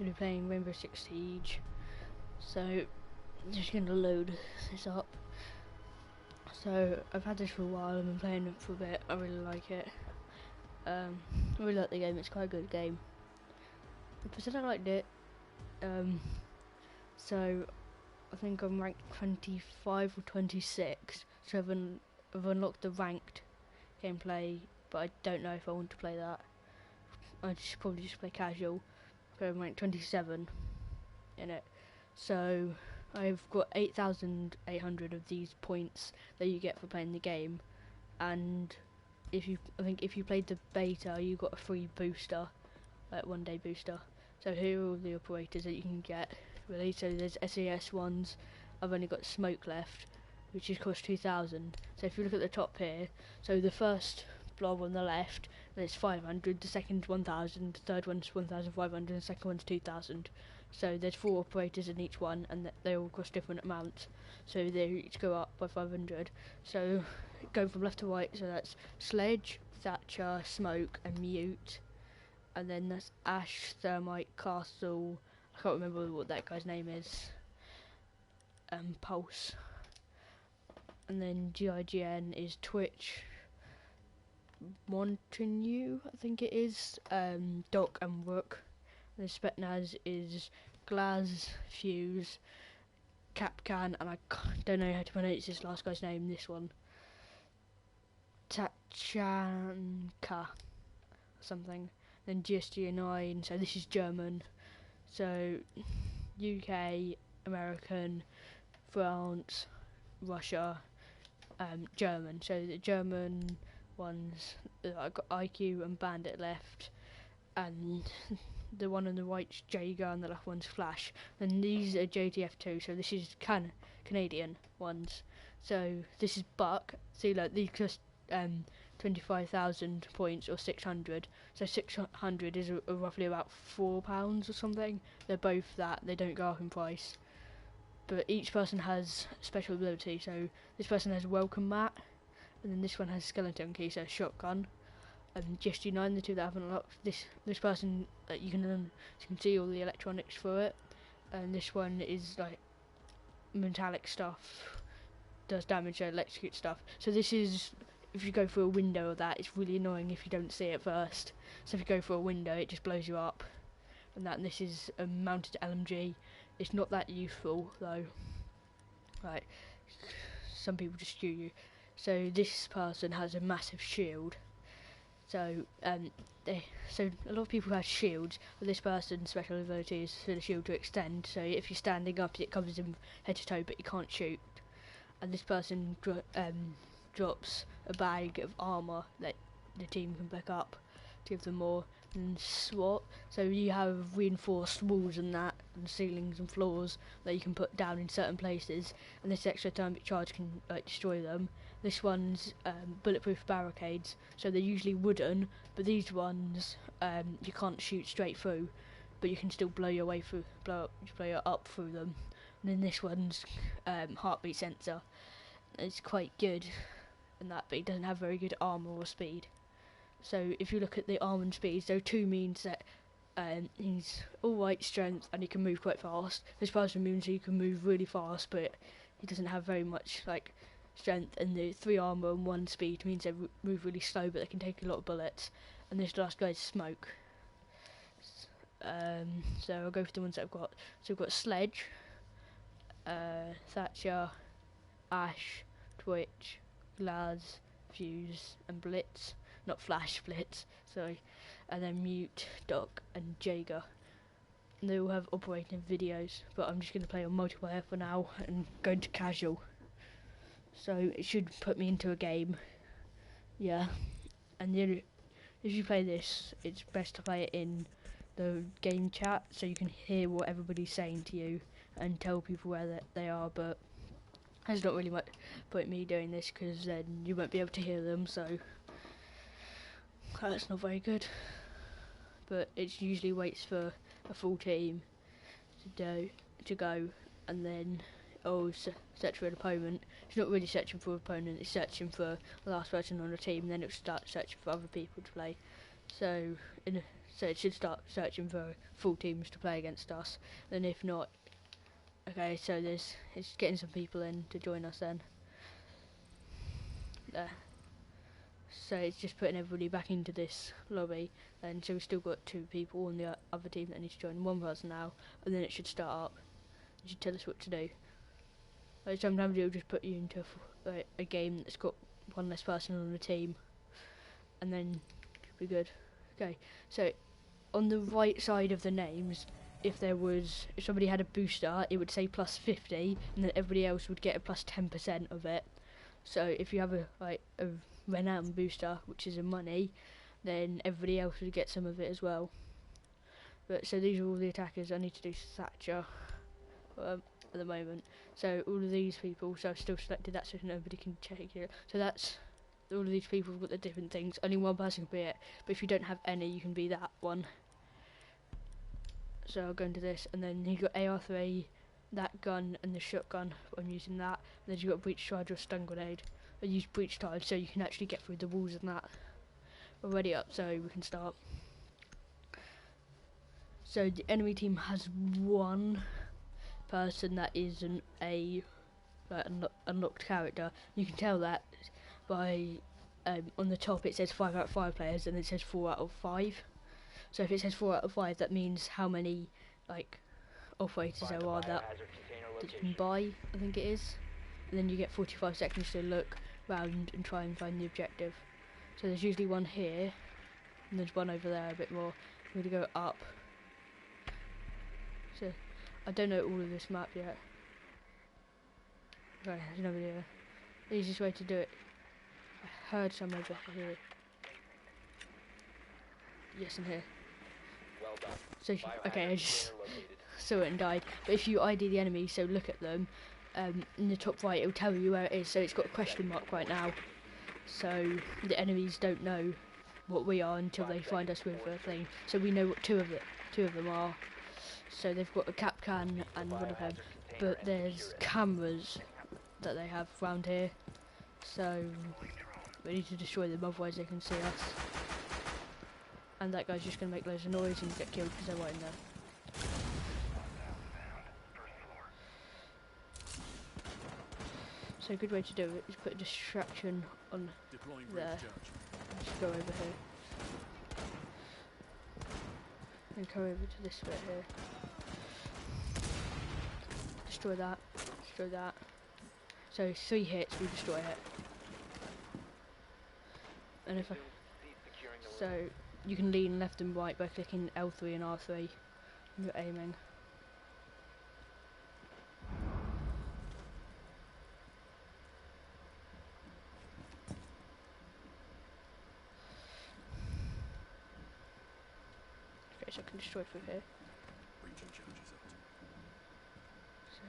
We're playing Rainbow Six Siege, so just gonna load this up. So I've had this for a while. I've been playing it for a bit. I really like it. I really like the game. It's quite a good game. The percent I liked it. So I think I'm ranked 25 or 26. So I've unlocked the ranked gameplay, but I don't know if I want to play that. I should probably just play casual. I'm ranked 27 in it. So I've got 8,800 of these points that you get for playing the game, and I think if you played the beta, you got a free booster, like 1 day booster. So here are all the operators that you can get. Really, so there's SAS ones. I've only got smoke left, which is cost 2,000. So if you look at the top here, so the first blob on the left, there's 500. The second's 1,000. The third one's 1,500. And the second one's 2,000. So there's 4 operators in each one, and they all cost different amounts. So they each go up by 500. So going from left to right, so that's Sledge, Thatcher, Smoke, and Mute. And then that's Ash, Thermite, Castle. I can't remember what that guy's name is. Pulse. And then GIGN is Twitch, Montague, I think it is. Doc and Rook. The Spetnaz is Glaz, Fuse, Capcan, and I don't know how to pronounce this last guy's name, this one. Tachanka, or something. Then GSG9, so this is German. So UK, American, France, Russia, German. So the German ones, I've got IQ and Bandit left, and the one on the right's Jaeger and the left one's Flash. Then these are JTF2, so this is Canadian ones. So this is Buck. See, like these cost 25,000 points or 600. So 600 is roughly about £4 or something. They're both that. They don't go up in price. But each person has special ability. So this person has Welcome Mat, and then this one has Skeleton Key, so Shotgun. And GSG9, the two that I haven't unlocked. This person, you can see all the electronics for it. And this one is like metallic stuff, does damage, so electrocute stuff. So this is, if you go through a window of that, it's really annoying if you don't see it first. So if you go through a window, it just blows you up. And this is a mounted LMG. It's not that useful though. Right, some people just shoot you. So this person has a massive shield. So so a lot of people have shields, but this person's special ability is for the shield to extend. So if you're standing up, it covers him head to toe, but you can't shoot. And this person drops a bag of armor that the team can pick up to give them more. And SWAT, so you have reinforced walls and that, and ceilings and floors that you can put down in certain places, and this extra thermic charge can destroy them. This one's bulletproof barricades, so they're usually wooden, but these ones you can't shoot straight through, but you can still blow your way through, blow it up through them. And then this one's heartbeat sensor. It's quite good, and that, but it doesn't have very good armor or speed. So if you look at the arm and speed, so 2 means that he's alright strength and he can move quite fast. This person means he can move really fast, but he doesn't have very much like strength. And the 3 armor and 1 speed means they move really slow, but they can take a lot of bullets. And this last guy's Smoke. So I'll go for the ones that I've got. So we've got Sledge, Thatcher, Ash, Twitch, Glaz, Fuse, and Blitz. Not Flash, Blitz, sorry. And then Mute, Doc, and Jaeger. And they all have operating videos, but I'm just going to play on multiplayer for now and go into casual. So it should put me into a game. Yeah. And then if you play this, it's best to play it in the game chat so you can hear what everybody's saying to you and tell people where they are, but there's not really much point me doing this because then you won't be able to hear them, so that's not very good. But it usually waits for a full team to go, and then search for an opponent. It's not really searching for an opponent, it's searching for the last person on the team, and then it'll start searching for other people to play. So So it should start searching for full teams to play against us. Then if not, okay, so it's getting some people in to join us then. There. So it's just putting everybody back into this lobby. And so we've still got 2 people on the other team that need to join. 1 person now, and then it should start up. It should tell us what to do. Like sometimes it'll just put you into a game that's got 1 less person on the team, and then it'll be good. Okay, so on the right side of the names, if somebody had a booster, it would say plus 50, and then everybody else would get a plus 10% of it. So if you have a renown booster, which is in money, then everybody else would get some of it as well. But so these are all the attackers. I need to do Thatcher at the moment. So all of these people, so I've still selected that so nobody can check it. So that's all of these people have got the different things. Only 1 person can be it, but if you don't have any, you can be that one. So I'll go into this, and then you got AR3, that gun, and the shotgun. I'm using that. And then you got breach charge or stun grenade. I use breach charge so you can actually get through the walls and that. We're ready up, so we can start. So the enemy team has 1 person that isn't a unlocked character. You can tell that by on the top it says 5 out of 5 players, and it says 4 out of 5. So if it says 4 out of 5, that means how many operators there are that you can buy, I think it is. And then you get 45 seconds to look round and try and find the objective. So there's usually 1 here, and there's 1 over there a bit more. I'm going to go up. So I don't know all of this map yet. Okay, there's no idea. The easiest way to do it. I heard some over here. Yes, in here. Well done. So okay, I just saw it and died. But if you ID the enemy, so look at them, in the top right, it'll tell you where it is. So it's got a question mark right now. So the enemies don't know what we are until they find us with a thing. So we know what two of them are. So they've got a cap can and one of them, but there's cameras that they have around here. So we need to destroy them, otherwise they can see us. And that guy's just going to make loads of noise and get killed because they're right in there. So a good way to do it is put a distraction on there. Just go over here. And come over to this bit here. Destroy that. Destroy that. So 3 hits, we destroy it. And if so you can lean left and right by clicking L3 and R3 when you're aiming. Okay, so I can destroy through here. So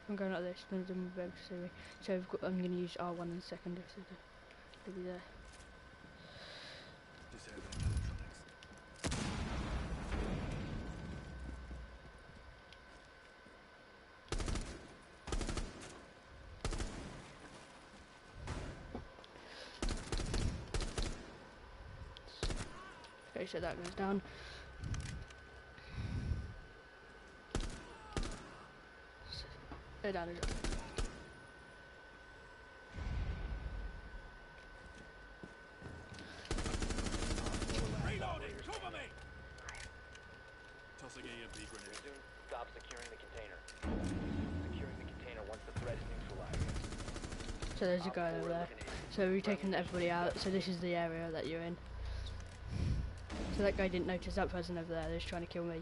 I'm going like this, none of them will be able to see me. So I'm going to use R1 in a second, so they'll be there. Okay, so that goes down. Go down as well. Reloading, cover me! Tossing EMP grenade. Resume, stop securing the container. Securing the container once the threat is neutralized. So there's a guy over there. So we've taken everybody out, so this is the area that you're in. So that guy didn't notice that person over there, they're just trying to kill me.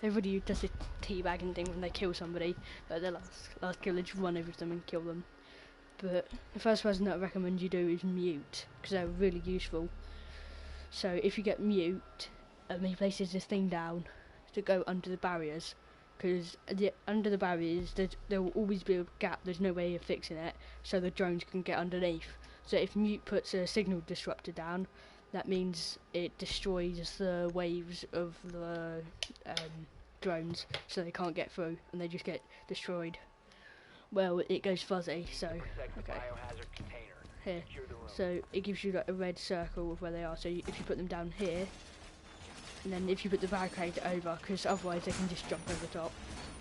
Everybody does a teabagging thing when they kill somebody, but their last kill, they just run over them and kill them. But the first person that I recommend you do is mute, because they're really useful. So if you get mute, he places this thing down to go under the barriers, because under the barriers there will always be a gap, there's no way of fixing it, so the drones can get underneath. So if mute puts a signal disruptor down, that means it destroys the waves of the drones, so they can't get through, and they just get destroyed. Well, it goes fuzzy, so okay. Biohazard container. here. Secure the room. So it gives you like a red circle of where they are. So if you put them down here, and then if you put the barricade over, because otherwise they can just jump over the top.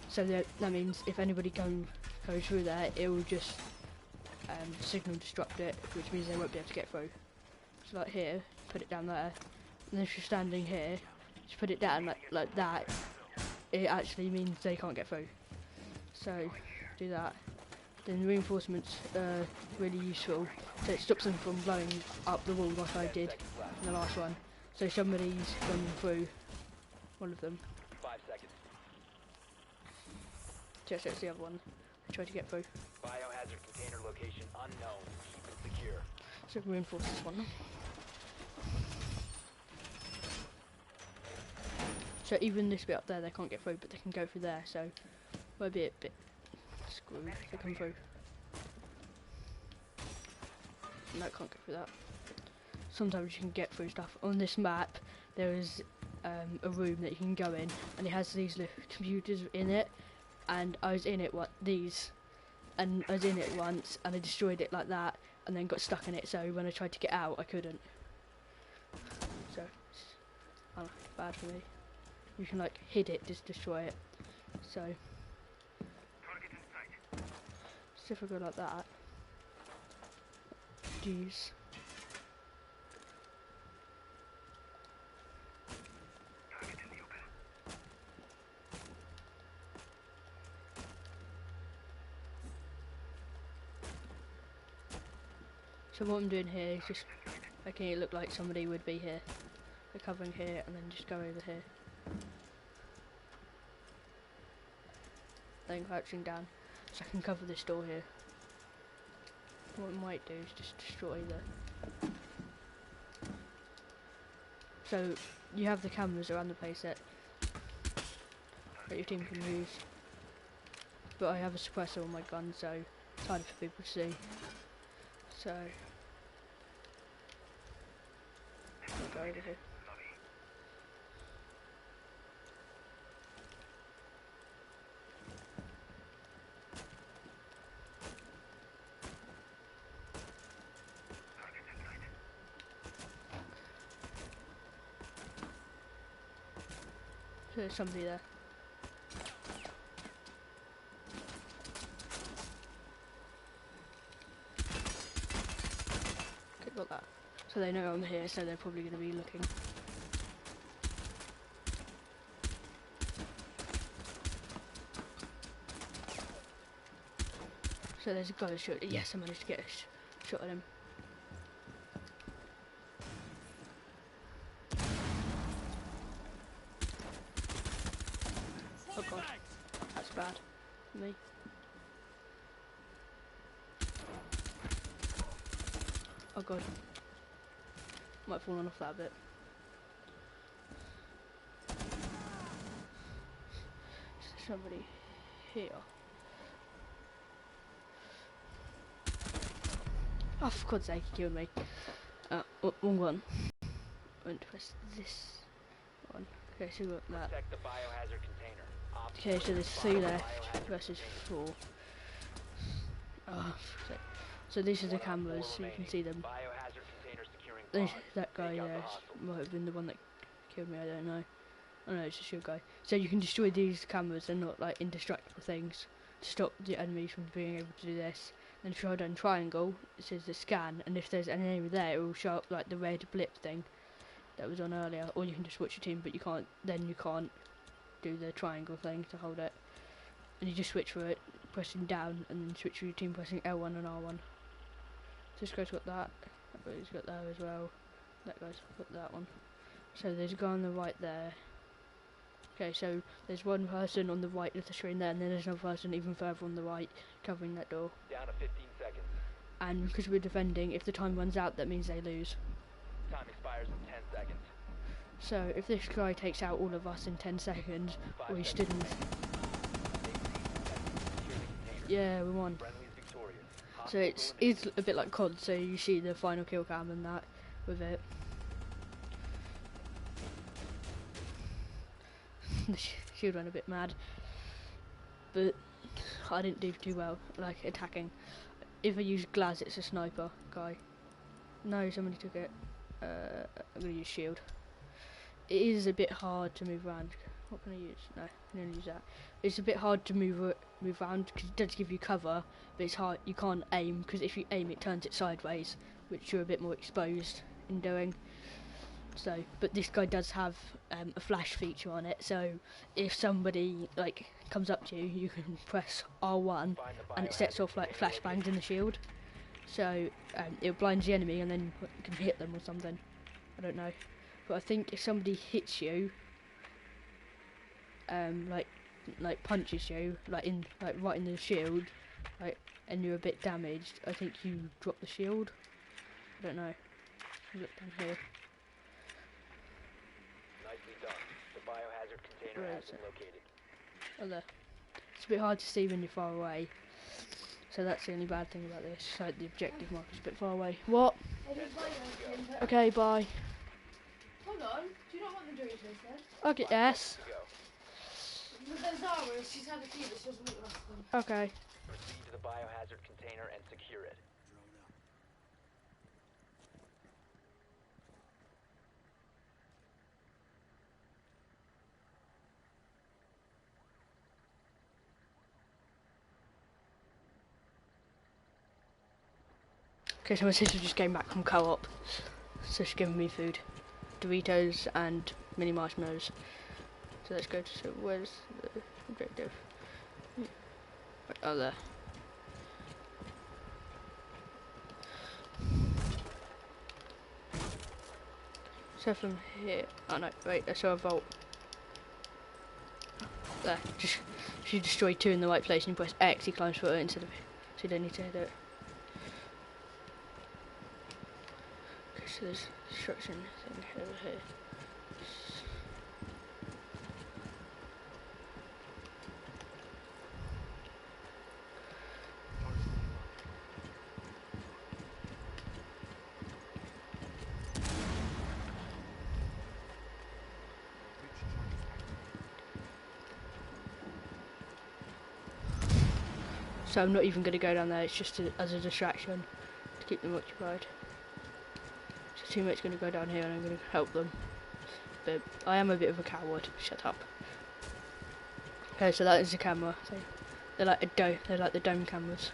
So that means if anybody goes through there, it will just signal disrupt it, which means they won't be able to get through. So like here, put it down there, and if you're standing here, just put it down like that. It actually means they can't get through. So do that. Then reinforcements are really useful. So it stops them from blowing up the wall like I did in the last one. So somebody's gone through one of them. 5 seconds. Just it's the other one. I tried to get through. Biohazard container location unknown. Keep it secure. So reinforce this one. So even this bit up there they can't get through, but they can go through there, so might be a bit screwed if they come through. No, can't go through that. Sometimes you can get through stuff. On this map there is a room that you can go in, and it has these little computers in it, and I was in it once, and I was in it once and I destroyed it like that and then got stuck in it, so when I tried to get out I couldn't. So it's bad for me. You can like hit it, just destroy it. So if I go like that, jeez. So what I'm doing here is just making it look like somebody would be here. They're covering here and then just go over here. Then crouching down, so I can cover this door here. What I might do is just destroy the... So you have the cameras around the place that your team can use. But I have a suppressor on my gun, so it's harder for people to see. So I'll go over here. So there's somebody there. Okay, got that. So they know I'm here, so they're probably going to be looking. So there's a guy shot. Yes, I managed to get a shot at him. Oh god, that's bad for me. Oh god, might have fallen off that a bit. Is there somebody here? Oh, for God's sake, he killed me. Wrong one. I went to press this one. Okay, so we got that. Protect the biohazard container. Okay, so there's 3 left versus 4. Oh, so these are the cameras, so you can see them. Biohazard container securing There's pods. that guy Take out there, the hostile. might have been the one that killed me, I don't know. Oh no, it's just your guy. So you can destroy these cameras, they're not like indestructible things, to stop the enemies from being able to do this. Then if you hold down triangle, it says the scan, and if there's an enemy there, it will show up like the red blip thing that was on earlier. Or you can just switch your team, but you can't do the triangle thing to hold it. And you just switch for it, pressing down, and then switch for your team pressing L1 and R1. So this guy's got that guy's got that as well, that guy's got that one. So there's a guy on the right there. Okay, so there's one person on the right of the screen there, and then there's another person even further on the right, covering that door. Down to 15 seconds. And because we're defending, if the time runs out, that means they lose. Time expires in 10 seconds. So if this guy takes out all of us in 10 seconds, 5 or he seconds. stood in... Secure the container. Yeah, we won. Friendly is victorious. So Hostiles it's eliminated. a bit like COD, so you see the final kill cam and that with it. The shield went a bit mad, but I didn't do too well, like attacking. if I use glass, it's a sniper guy. No, somebody took it. I'm gonna use shield. It is a bit hard to move around. What can I use? No, I'm gonna use that. It's a bit hard to move around because it does give you cover, but it's hard. You can't aim because if you aim, it turns it sideways, which you're a bit more exposed in doing. So, but this guy does have a flash feature on it. So, if somebody like comes up to you, you can press R1, and it sets off like flashbangs in the shield. So it blinds the enemy, and then you can hit them or something. I don't know, but I think if somebody hits you, like punches you, like right in the shield, like, and you're a bit damaged, I think you drop the shield. I don't know. Look down here. Nicely done. The biohazard container has been located. Oh, there. It's a bit hard to see when you're far away. So that's the only bad thing about this. Like the objective marker's a bit far away. What? Okay, bye. Hold on. Do you not want the drinks instead? Okay, yes. There's Zara. She's had a few, but she doesn't want the rest of them. Okay. Proceed to the biohazard container and secure it. Okay, so my sister just came back from co-op. So she's giving me food. Doritos and mini marshmallows. So let's go to, so where's the objective? Oh, there. So from here, oh no, wait, I saw a vault. There, just, she destroyed two in the right place and you press X, he climbs for it instead of, so you don't need to hit it. Okay, so there's destruction thing over here. So I'm not even going to go down there, it's just as a distraction to keep them occupied. So teammate's going to go down here and I'm going to help them. But I am a bit of a coward, shut up. Okay, so that is the camera thing. They're like they're like the dome cameras.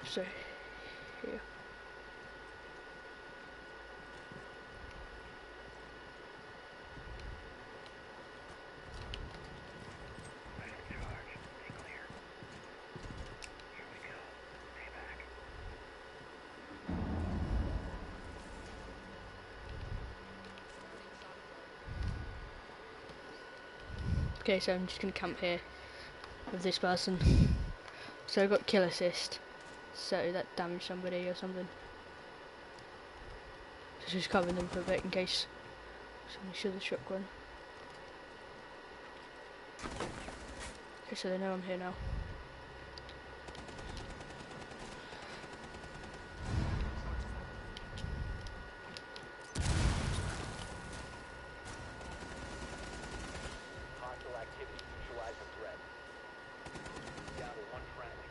So, here. Okay, so I'm just going to camp here with this person. So I got kill assist, so that damaged somebody or something. So just covering them for a bit in case somebody should have struck one. Okay, so they know I'm here now. Hostile activity. Neutralize the threat. Down to one friendly.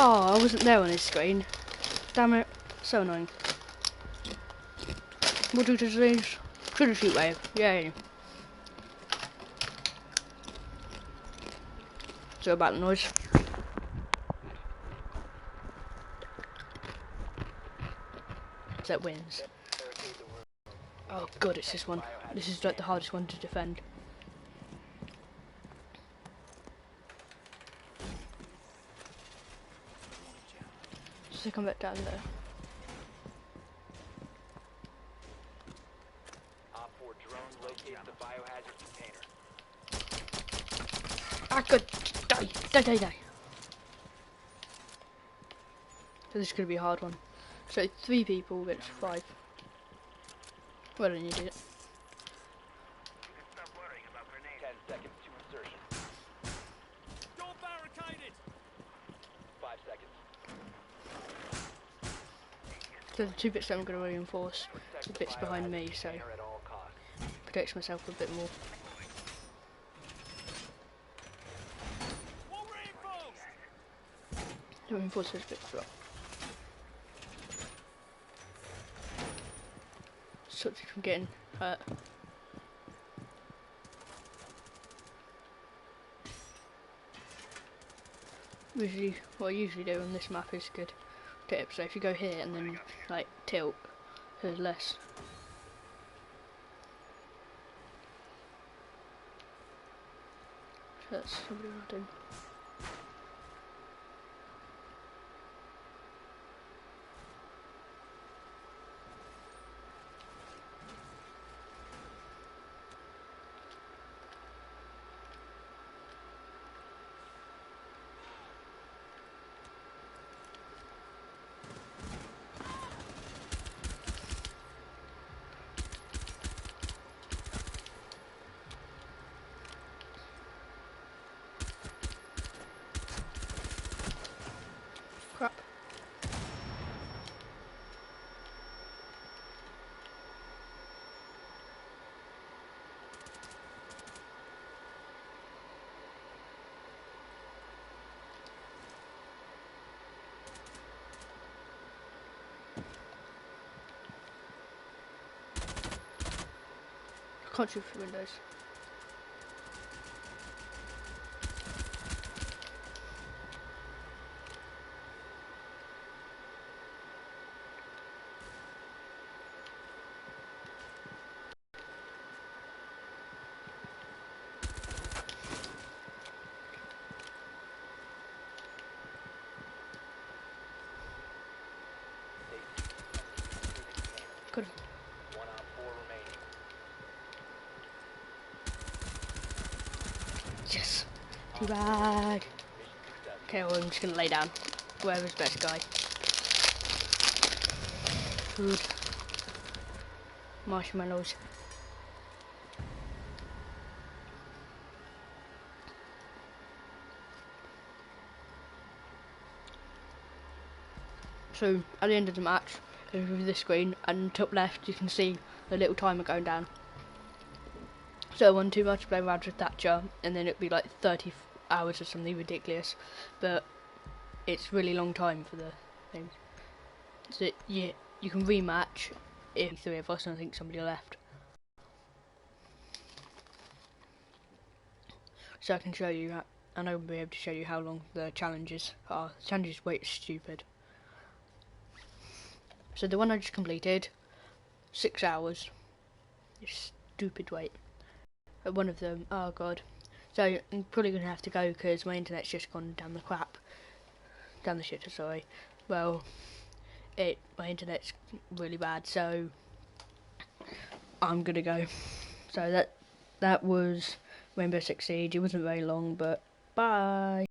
Oh, I wasn't there on his screen. Damn it. So annoying. What do to lose? Should have shoot wave. Yay. So about the noise. That wins. Oh god, it's this one. This is like the hardest one to defend. So come back down there. Op 4 drone located the biohazard container. Ah, good. Die. So this is going to be a hard one. So 3 people against 5. Well, then you did it. 10 seconds to insertion. Don't barricade it! 5 seconds. So the 2 bits that I'm going to reinforce, the bits behind me, so At all costs. protects myself a bit more. reinforce this bit as well. Stops you from getting hurt. Usually, what I usually do on this map is good tip. So if you go here and then like tilt, there's less. So that's somebody running. Crap. I can't shoot through windows. Good. 1 op 4 remaining. Yes. Too bad. Mission successful. Okay, well, I'm just gonna lay down. Whoever's best guy. Food. Marshmallows. So at the end of the match, over the screen and top left, you can see the little timer going down. So I won 2 multiplayer rounds with Thatcher, and then it'd be like 30 hours or something ridiculous. But it's really long time for the thing. So yeah, you can rematch if 3 of us, and I think somebody left. So I can show you, and I will be able to show you how long the challenges are. The challenges wait stupid. So the one I just completed, 6 hours. Stupid wait. One of them, oh god. So I'm probably going to have to go because my internet's just gone down the crap. Down the shitter, sorry. Well, my internet's really bad, so I'm going to go. So that was Rainbow Six Siege. It wasn't very long, but bye.